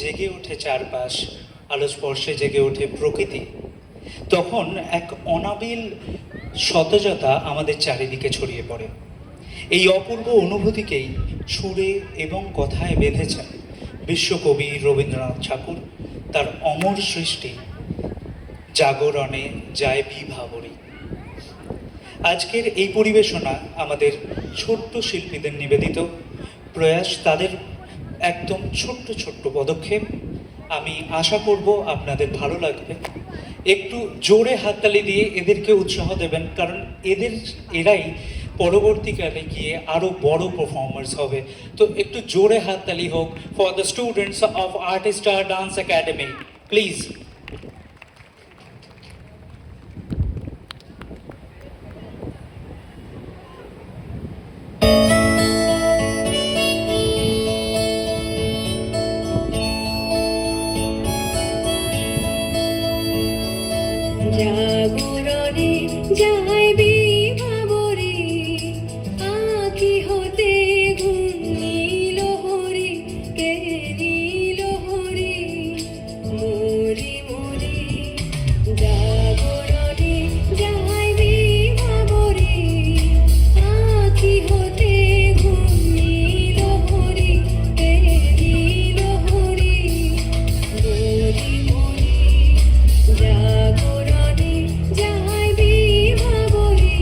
জেগে ওঠে চারপাশ, আলো স্পর্শে জেগে ওঠে প্রকৃতি, তখন এক অনাবিল সতেজতা আমাদের চারিদিকে ছড়িয়ে পড়ে। এই অপূর্ব অনুভূতিকেই সুরে এবং কথায় বেঁধেছেন বিশ্বকবি রবীন্দ্রনাথ ঠাকুর তার অমর সৃষ্টি জাগরণে যায় বিভাবরী। আজকের এই পরিবেশনা আমাদের ছোট্ট শিল্পীদের নিবেদিত প্রয়াস, তাদের একদম ছোট্ট ছোট্ট পদক্ষেপ। আমি আশা করব আপনাদের ভালো লাগবে। একটু জোরে হাততালি দিয়ে এদেরকে উৎসাহ দেবেন, কারণ এরাই পরবর্তীকালে গিয়ে আরও বড় পারফর্মার্স হবে। তো একটু জোরে হাততালি হোক for the students of Artistar dance academy, please. জাগরণে যায় বিভাবরী, আঁখি হতে ঘুম নীল হরি, কে নীল হরি মরি মরি। জাগরণে যায় বিভাবরী, আঁখি হতে ঘুম নীল হরি, কে নীল হরি মরি মরি। জাগরণে যায় বিভাবরী।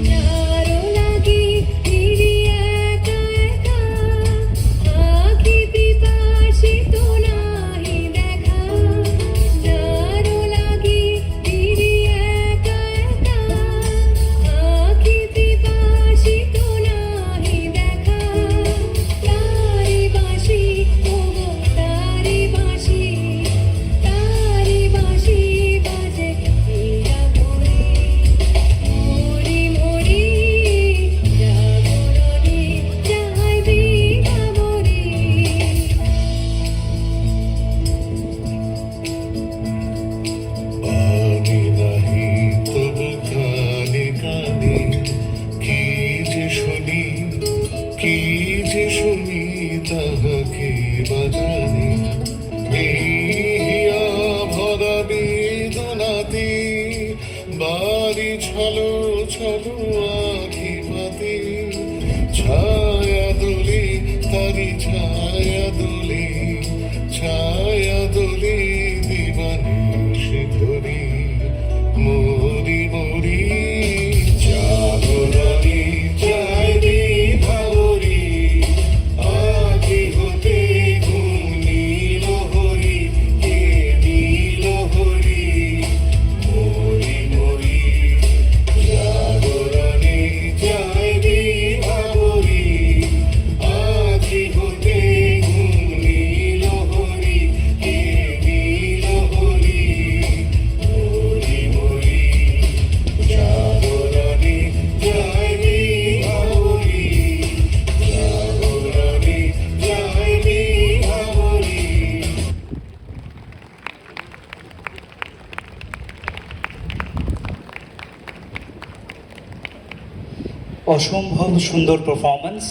যারো লাগি ফিরি একা একা, আঁখি পিপাসিত নাহি দেখা। যারো লাগি ফিরি একা একা, আঁখি পিপাসিত নাহি দেখা। তারি বাঁশি ওগো তারি বাঁশি, তারি বাঁশি বাজে নিরাপরে মরি মরি। জাগরণে যায় বিভাবরী। পানি নাহি তবু কানে কানে কি যে শুনি, কি যে শুনি তাহাকে বাজানে। মিহিয়া ভরা বেদনাতে বাড়ি ছলো ছলো আখি পাতে। ছায়া দোলে তারি ছায়া দোলে, ছায়া দোলে দিবানিশ ধরি মরি মরি। জাগরণে যায় বিভাবরী, আঁখি হতে ঘুম নীল হরি, কে নীল হরি মরি মরি। জাগরণে যায় বিভাবরী, আঁখি হতে ঘুম নীল হরি, কে নীল হরি মরি মরি। জাগরণে যায় বিভাবরী, জাগরণে যায় বিভাবরী। অসম্ভব সুন্দর পারফরম্যান্স।